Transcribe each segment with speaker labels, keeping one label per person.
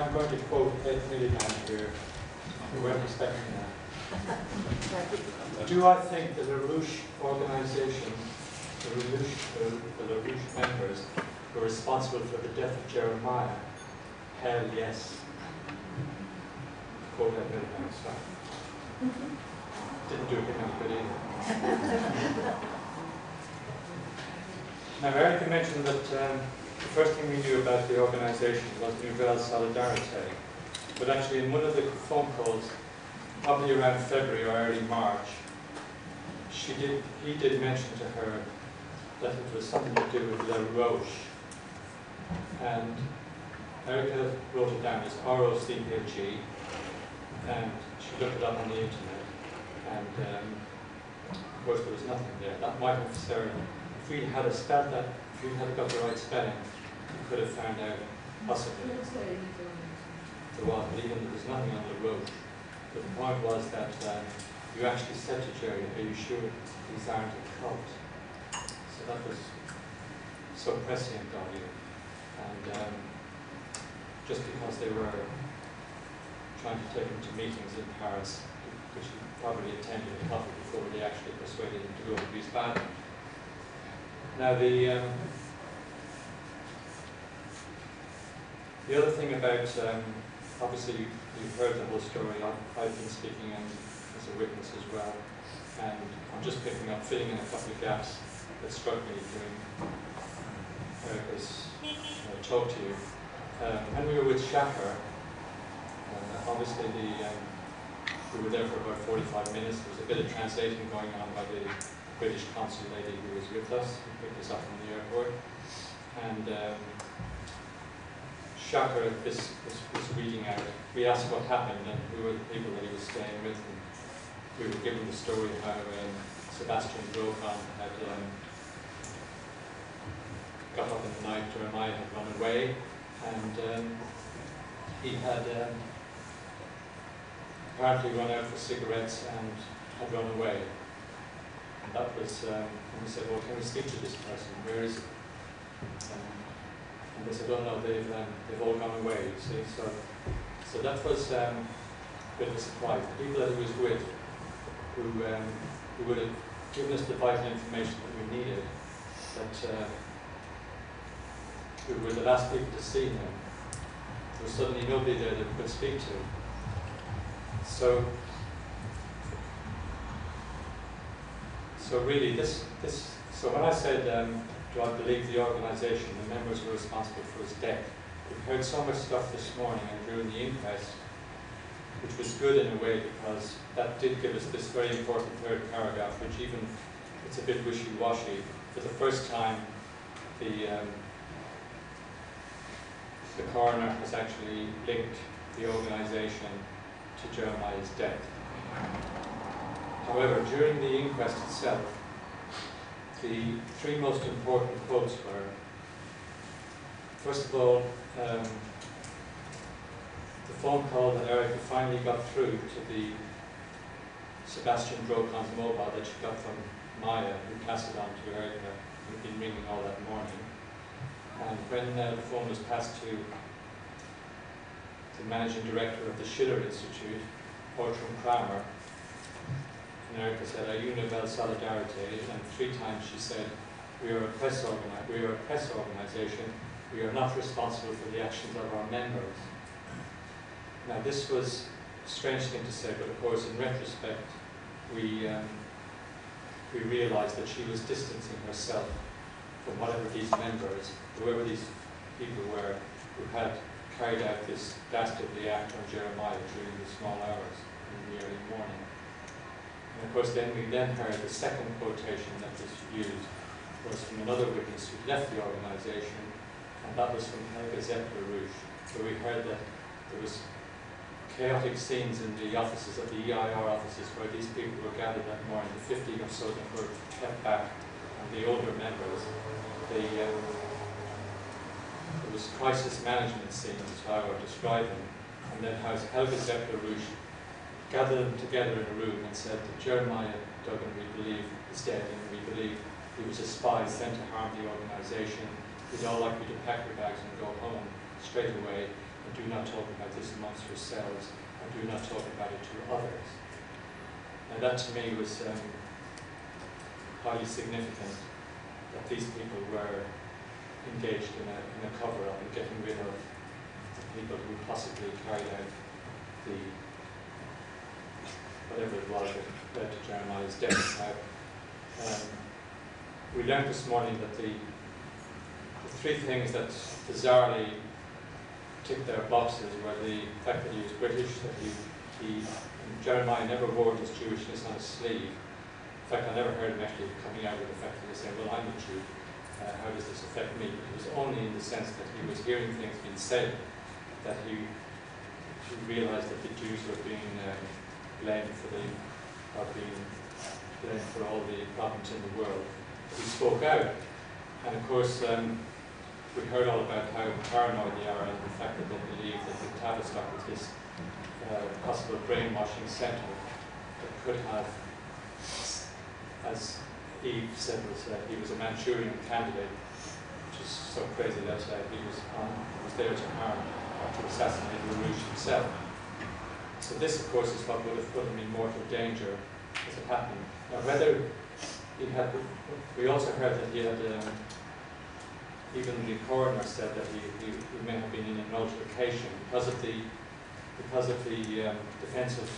Speaker 1: I'm going to quote Ed Miliband here. You weren't expecting that. Do I think the Larouche organization, the Larouche members, were responsible for the death of Jeremiah? Hell yes. Quote Ed Miliband, sorry. Didn't do him any good either. Now, Erica mentioned that the first thing we knew about the organization was Nouvelle Solidarité. But actually, in one of the phone calls, probably around February or early March, he did mention to her that it was something to do with Larouche. And Erica wrote it down as R-O-C-H-E, and she looked it up on the internet. And of course, there was nothing there. That might have Sarah, if we had spelled that, if we had got the right spelling, we could have found out possibly. There was, but even there was nothing on the road. But the point was that you actually said to Jerry, are you sure these aren't a cult? So that was so prescient on you. And just because they were trying to take him to meetings in Paris, which he probably attended a couple before they actually persuaded him to go to Wiesbaden. Now the other thing about, obviously you've heard the whole story. I've been speaking as a witness as well, and I'm just picking up, filling in a couple of gaps that struck me during Erica's talk to you. When we were with Shacher, obviously we were there for about 45 minutes. There was a bit of translating going on by the British consul lady who was with us, who picked us up from the airport. And Shacher was reading out. We asked what happened, and who were the people that he was staying with. And we were given the story how Sebastian Brokan had got up in the night, Jeremiah had run away, and he had apparently run out for cigarettes and had run away. And that was, and we said, well, can we speak to this person? Where is he? And they said, oh no, they've all gone away, you see. So that was a bit of a surprise. The people that he was with, who would have given us the vital information that we needed, that who were the last people to see him, there was suddenly nobody there that we could speak to. So really, so when I said, do I believe the organization, the members were responsible for his death, we've heard so much stuff this morning and during the inquest, which was good in a way because that did give us this very important third paragraph, which even, it's a bit wishy-washy. For the first time, the coroner has actually linked the organization to Jeremiah's death. However, during the inquest itself, the three most important quotes were, first of all, the phone call that Erica finally got through to the Sebastian Brokan's mobile that she got from Maya, who passed it on to Erica, who'd been ringing all that morning. And when the phone was passed to the managing director of the Schiller Institute, Ortram Kramer, and Erica said, are you Nouvelle Solidarité? And 3 times she said, we are a press organization, we are not responsible for the actions of our members. Now this was a strange thing to say, but of course in retrospect we realized that she was distancing herself from whatever these members, whoever these people were, who had carried out this dastardly act on Jeremiah during the small hours in the early morning. And of course then we heard the second quotation that was used was from another witness who left the organization, and that was from Helga Zepp-Larouche. So we heard that there was chaotic scenes in the offices of the EIR offices where these people were gathered that morning, the 50 or so that were kept back, and the older members. There was crisis management scenes, how I would describe them, and then how Helga Zepp-Larouche gathered them together in a room and said that Jeremiah Duggan, we believe, is dead, and we believe he was a spy sent to harm the organization. We'd all like you to pack your bags and go home straight away. and do not talk about this amongst yourselves, and do not talk about it to others. And that to me was highly significant, that these people were engaged in a cover-up and getting rid of the people who possibly carried out the whatever it was that led to Jeremiah's death. Now, we learned this morning that the three things that bizarrely ticked their boxes were the fact that he was British, that Jeremiah never wore his Jewishness on his sleeve. In fact, I never heard him actually coming out with the fact that he said, well, I'm a Jew, how does this affect me? It was only in the sense that he was hearing things being said that he realized that the Jews were being blamed for all the problems in the world. He spoke out, and of course we heard all about how paranoid they are and the fact that they believe that the Tavistock was this possible brainwashing centre that could have, as Eve said, he was a Manchurian candidate, which is so crazy that he was there to harm or to assassinate Larouche himself. So this, of course, is what would have put him in mortal danger as it happened. Now, whether he had, we also heard that he had, even the coroner said that he may have been in an altercation because of the defensive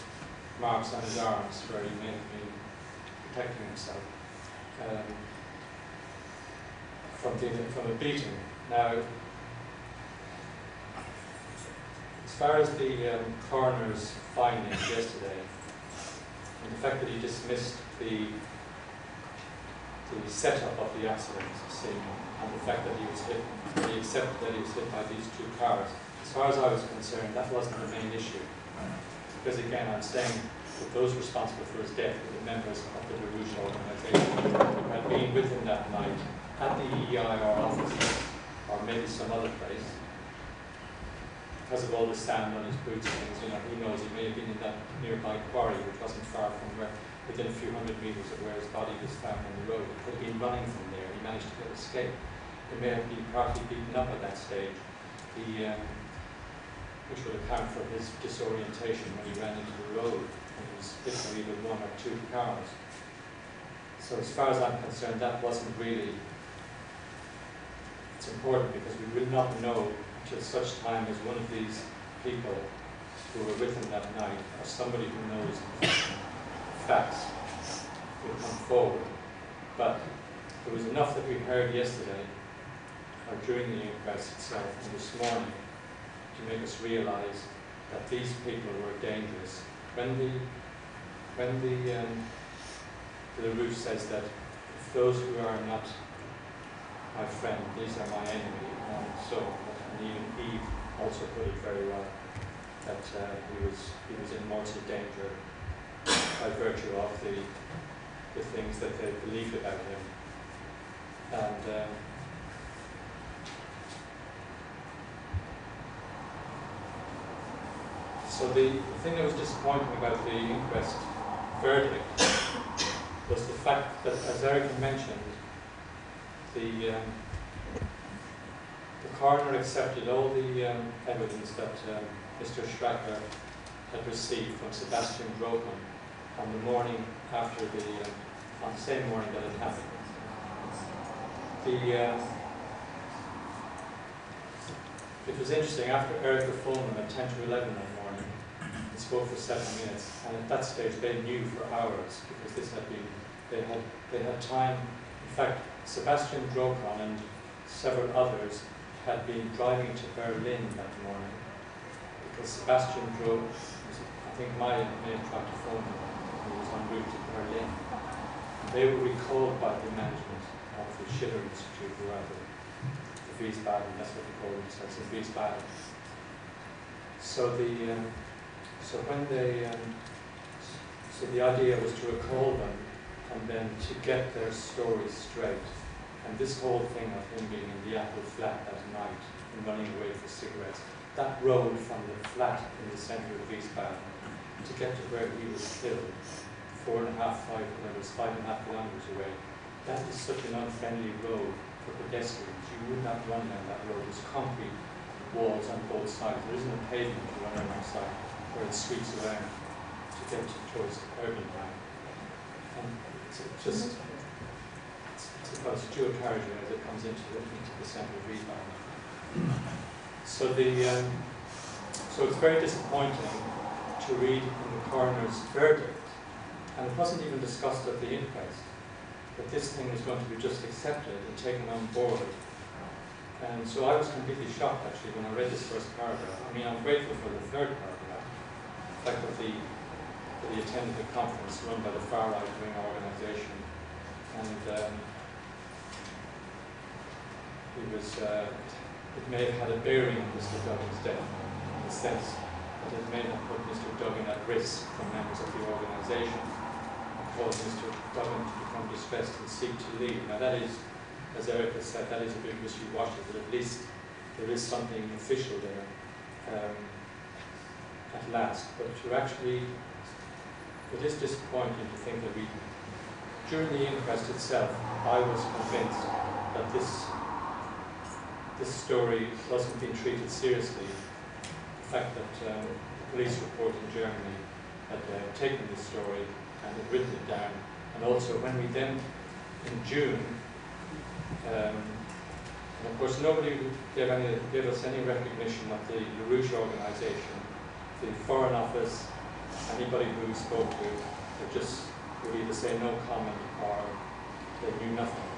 Speaker 1: marks on his arms, where he may have been protecting himself from a beating. Now, as far as the coroner's findings yesterday, and the fact that he dismissed the setup of the accident scene, and the fact that he was hit, he accepted that he was hit by these two cars, as far as I was concerned, that wasn't the main issue. Because again, I'm saying that those responsible for his death were the members of the Larouche organisation who had been with him that night at the EIR office, or maybe some other place. Because of all the sand on his boots and things, who knows, he may have been in that nearby quarry, which wasn't far from within a few hundred metres of where his body was found on the road. He could have been running from there, he managed to escape. He may have been partly beaten up at that stage, which would account for his disorientation when he ran into the road and he was hit by either one or two cars. So as far as I'm concerned, that wasn't really, it's important because we will not know until such time as one of these people who were with him that night, or somebody who knows facts, will come forward. But there was enough that we heard yesterday, or during the inquest itself, and this morning, to make us realise that these people were dangerous. When the Larouche says that if those who are not my friend, these are my enemy, and so and even Eve also put it very well, that he was in mortal danger by virtue of the things that they believed about him. And so the thing that was disappointing about the inquest verdict was the fact that, as Erica mentioned, the coroner accepted all the evidence that Mr. Schracker had received from Sebastian Dropen on the morning after on the same morning that it happened. It was interesting, after Erica phoned them at 10 to 11 that morning, they spoke for 7 minutes, and at that stage they knew for hours, because this had been, they had time. In fact, Sebastian Dropen and several others had been driving to Berlin that morning, because Sebastian Dropen, I think Maya may have tried to phone him, he was en route to Berlin. They were recalled by the management of the Schiller Institute, who are the Wiesbaden, that's what they call themselves, in Wiesbaden. So so the idea was to recall them and then to get their stories straight. And this whole thing of him being in the Apple flat that night and running away for cigarettes, that road from the flat in the centre of Wiesbaden to get to where he was killed, 5.5 kilometers away, that is such an unfriendly road for pedestrians. You would not run down that road. It's concrete walls on both sides. There isn't a pavement to run alongside where it sweeps around to get towards the urban line. And it's about a dual carriageway as it comes into the centre of Wiesbaden. So so it's very disappointing to read in the coroner's verdict, and it wasn't even discussed at the inquest, that this thing was going to be just accepted and taken on board. And so I was completely shocked actually when I read this first paragraph. I mean, I'm grateful for the third paragraph, the fact that he attended a conference run by the far right-wing organisation, and it may have had a bearing on Mr. Duggan's death, in the sense that it may have put Mr. Duggan at risk from members of the organisation, and caused Mr. Duggan to become distressed and seek to leave. Now that is, as Erica said, that is a bit wishy-washy, but at least there is something official there at last. But it is disappointing to think that during the inquest itself, I was convinced that this story wasn't being treated seriously. The fact that the police report in Germany had taken this story and had written it down, and also when we then, in June, and of course nobody gave us any recognition of the Larouche organisation, the Foreign Office, anybody who we spoke to, would either say no comment or they knew nothing.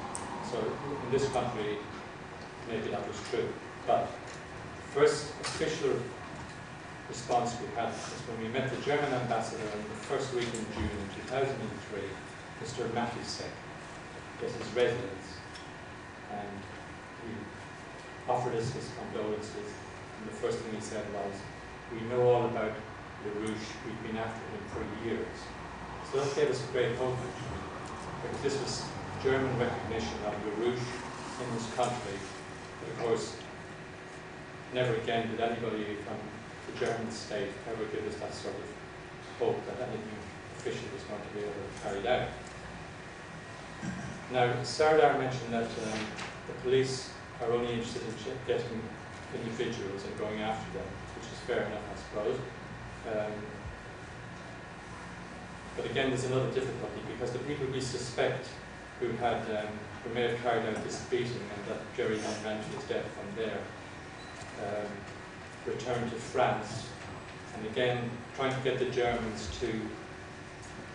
Speaker 1: So in this country, maybe that was true. But the first official response we had was when we met the German ambassador in the first week in June in 2003, Mr. Matisek, at his residence, and he offered us his condolences, and the first thing he said was, "We know all about Larouche, we've been after him for years." So that gave us a great hope, because this was German recognition of Larouche in this country. But of course, never again did anybody from the German state ever give us that sort of hope that anything official was going to be able to be carried out. Now, Sardar mentioned that the police are only interested in getting individuals and going after them, which is fair enough, I suppose. But again, there's another difficulty, because the people we suspect who may have carried out this beating and that Jerry ran to his death from there, returned to France, and again trying to get the Germans to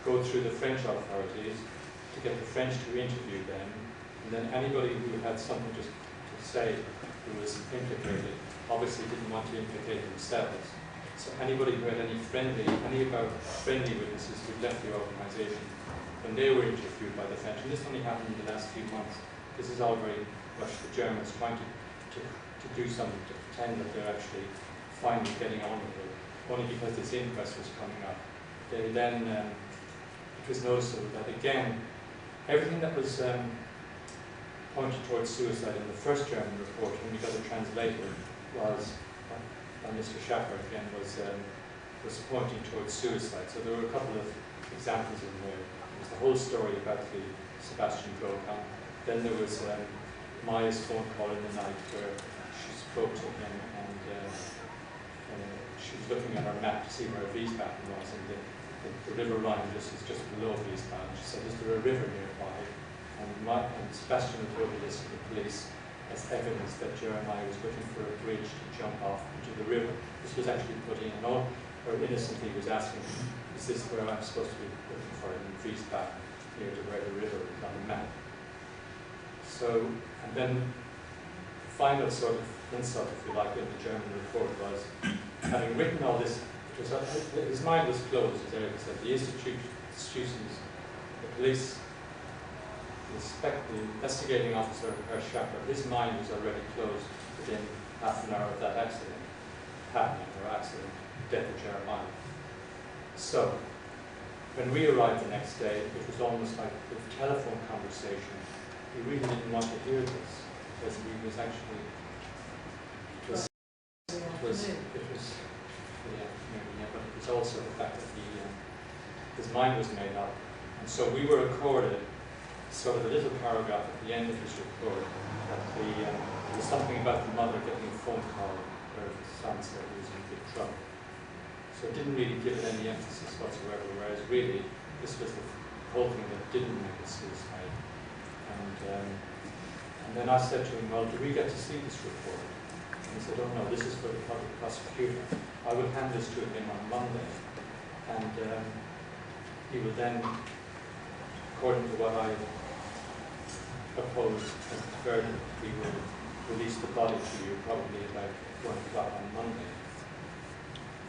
Speaker 1: go through the French authorities, to get the French to interview them, and then anybody who had something to say who was implicated obviously didn't want to implicate themselves. So anybody who had any of our friendly witnesses who left the organisation, when they were interviewed by the French, and this only happened in the last few months, this is all very much the Germans trying to do something, to pretend that they're actually finally getting on with it, only because this inquest was coming up. They then, it was noticeable that again, everything that was pointed towards suicide in the first German report, when we got it translated, was, by Mr. Schaffer again, was pointing towards suicide. So there were a couple of examples in there. There was the whole story about the Sebastian Grokamp. Then there was Maya's phone call in the night where she spoke to him, and she was looking at our map to see where Wiesbaden was, and the river Rhine is just below Wiesbaden. She said, "Is there a river nearby?" And Sebastian told me this to the police as evidence that Jeremiah was looking for a bridge to jump off into the river. This was actually put in, and all, or innocently was asking, "Is this where I'm supposed to be looking for it in Wiesbaden, near to where the river is on the map?" So, and then the final sort of insult, if you like, in the German report was, having written all this, his mind was closed, as Erica said. The institutions, the police, the investigating officer, Herr Schaffer, his mind was already closed within half an hour of that accident happening, death of Jeremiah. So, when we arrived the next day, it was almost like a telephone conversation. We really didn't want to hear this, because he was actually, but it was also the fact that his mind was made up. And so we were accorded sort of a little paragraph at the end of his report that there was something about the mother getting a phone call her son said he was in big trouble. So it didn't really give it any emphasis whatsoever, whereas really this was the whole thing that didn't make it suicide. And then I said to him, well, do we get to see this report? And he said, oh no, this is for the public prosecutor. I will hand this to him on Monday. And he will then, according to what I proposed as the verdict, he will release the body to you probably about 1 o'clock on Monday.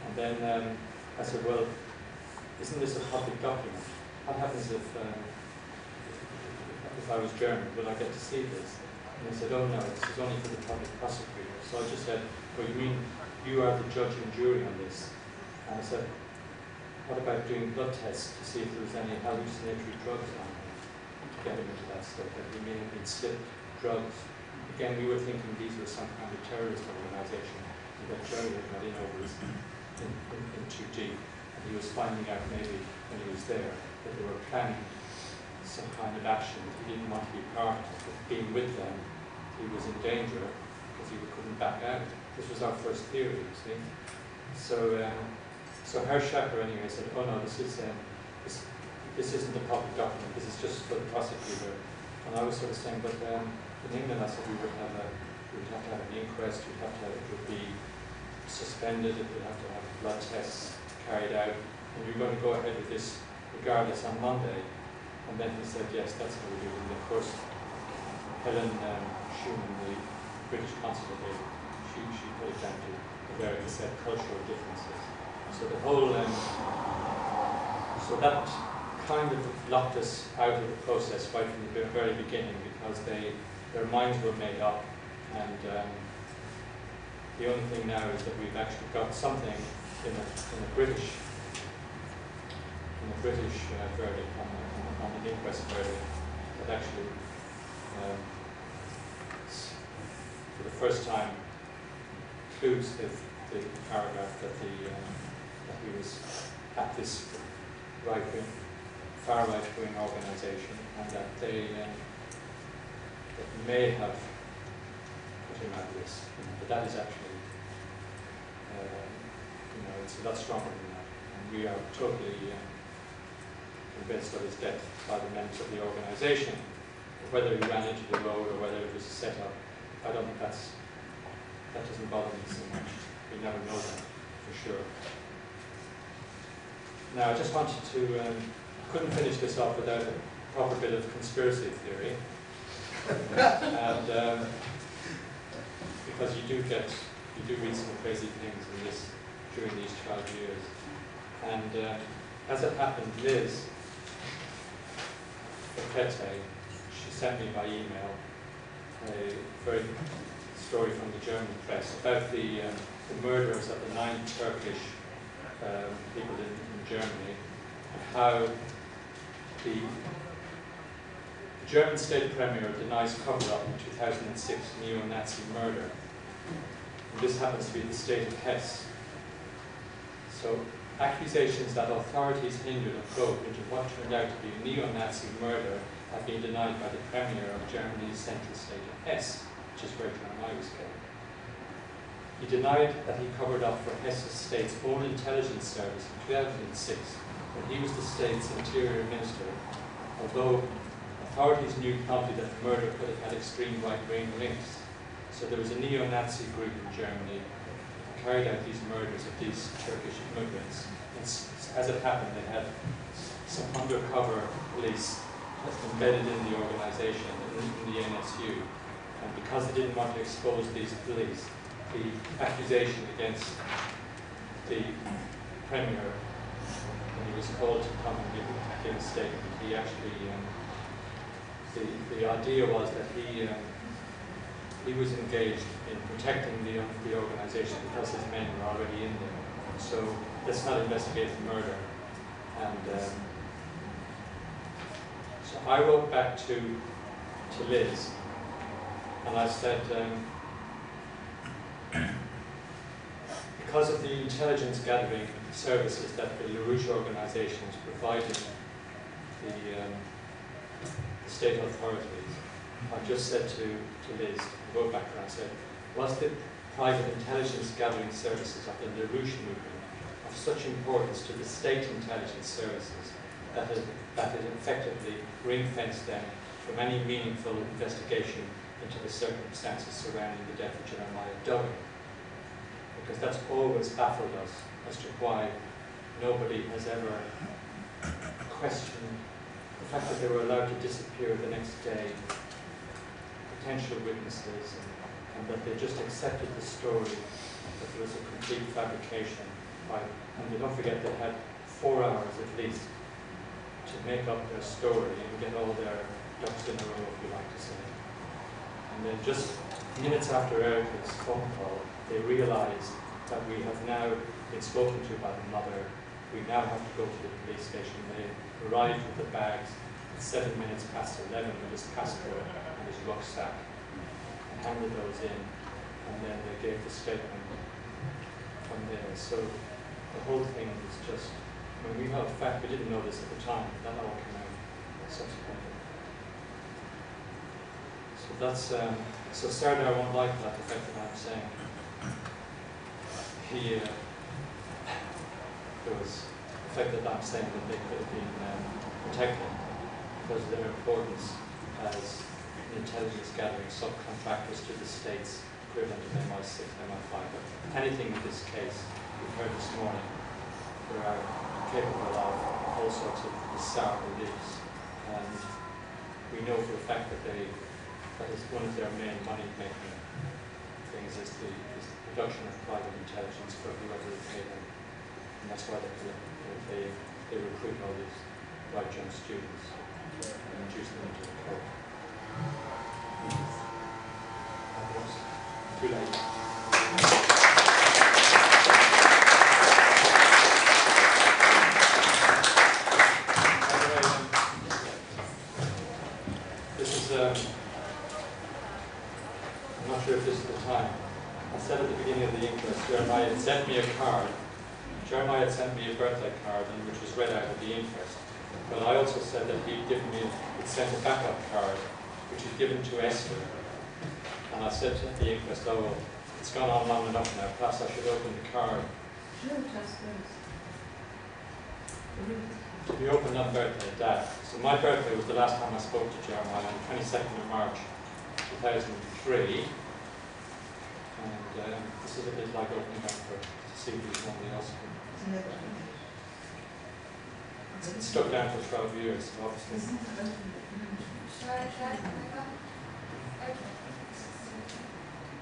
Speaker 1: And then I said, well, isn't this a public document? What happens if I was German? Will I get to see this? And he said, oh no, this is only for the public prosecutor. So I just said, well, you mean you are the judge and jury on this? And I said, what about doing blood tests to see if there was any hallucinatory drugs on him to get him into that stuff? That he may have been slipped drugs. Again, we were thinking these were some kind of terrorist organization that Jerry had got in over in too deep. And he was finding out maybe when he was there that they were planning some kind of action that he didn't want to be part of. But being with them, he was in danger because he couldn't back out. This was our first theory, you see. So her chaperone anyway said, oh no, this isn't a public document, this is just for the prosecutor. And I was sort of saying, but in England I said we would have to have an inquest, it would be suspended, it would have to have blood tests carried out, and you're going to go ahead with this regardless on Monday. And then he said, yes, that's how we do it. And of course, Helen Schumann, the British consul here, she put it down to the very said cultural differences. So the whole, so that kind of locked us out of the process right from the very beginning because their minds were made up, and the only thing now is that we've actually got something in a British verdict on the inquest verdict that actually, for the first time, includes the paragraph that he was at this far right-wing organisation, and that they that may have put him at risk. But that is actually, it's a lot stronger than that. And we are totally convinced of his death by the members of the organisation. Whether he ran into the road or whether it was a set-up, I don't think that doesn't bother me so much. We never know that for sure. Now, I just wanted to, couldn't finish this off without a proper bit of conspiracy theory. And because you do read some crazy things in this during these 12 years. And as it happened, Liz Pete, she sent me by email a very story from the German press about the murders of the 9 Turkish people in Germany, and how the German state premier denies cover-up in 2006 neo-Nazi murder. And this happens to be the state of Hesse. So accusations that authorities hindered a probe into what turned out to be a neo-Nazi murder have been denied by the premier of Germany's central state of Hesse, which is where Jeremiah was killed. He denied that he covered up for Hesse's state's own intelligence service in 2006, when he was the state's interior minister, although authorities knew promptly that the murder could have had extreme right-wing links. So there was a neo-Nazi group in Germany that carried out these murders of these Turkish immigrants. And as it happened, they had some undercover police embedded in the organization, in the NSU. And because they didn't want to expose these police, the accusation against the premier, when he was called to come and give a statement, he actually, the idea was that he was engaged in protecting the organization because his men were already in there. So let's not investigate the murder. And so I wrote back to Liz, and I said, because of the intelligence gathering services that the Larouche organization is providing the state authorities, I just said to Liz, I wrote back and I said, was the private intelligence gathering services of the Larouche movement of such importance to the state intelligence services that it effectively ring-fenced them from any meaningful investigation into the circumstances surrounding the death of Jeremiah Duggan. Because that's always baffled us as to why nobody has ever questioned the fact that they were allowed to disappear the next day, potential witnesses, and that they just accepted the story that there was a complete fabrication. And don't forget, they had 4 hours at least to make up their story and get all their ducks in a row, if you like to say. And then just minutes after Erica's phone call, they realized that we have now been spoken to by the mother. We now have to go to the police station. They arrived with the bags at 7 minutes past 11 with his passport and his rucksack and handed those in. And then they gave the statement from there. So the whole thing was just, I mean, in fact, we didn't know this at the time, but that all came out subsequently. So that's, so Serdar won't like that, the fact that I'm saying. There was the fact that I'm saying that they could have been protected because of their importance as intelligence gathering subcontractors to the state's equivalent of MI6, MI5. But anything in this case, we've heard this morning, they are capable of all sorts of bizarre beliefs. And we know for a fact that that is one of their main money-making things is the production of private intelligence for whoever they pay them. And that's why they recruit all these bright young students and introduce them into the cult. Too late. This is, I'm not sure if this is the time. I said at the beginning of the inquest, Jeremiah had sent me a card. Jeremiah had sent me a birthday card, which was read out at the inquest. But I also said that he'd sent a backup card, which he'd given to Esther. And I said at the inquest, oh, well, it's gone on long enough now, perhaps I should open the card. To be opened on birthday, Dad. So my birthday was the last time I spoke to Jeremiah on the 22nd of March, 2003. And this is a bit like opening up to see if there's somebody else. It's stuck down for 12 years, so obviously.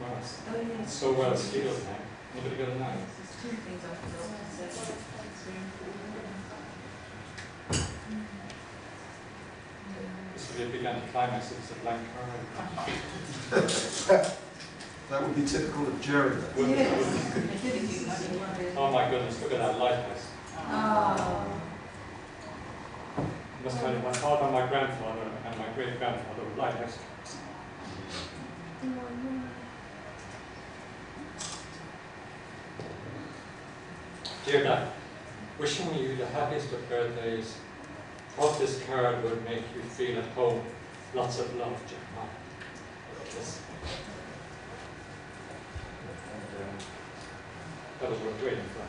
Speaker 1: Well, it's so well sealed now. Anybody got a knife? This would be a big anticlimax if it's a blank card.
Speaker 2: That would be typical of Jeremy.
Speaker 1: Oh my goodness, look at that lighthouse. Must have, I thought on my grandfather and my great-grandfather were lighthouse. Dear Dad, wishing you the happiest of birthdays. Thought this card would make you feel at home. Lots of love, Jeremiah. Kiss. And that was what we're waiting for.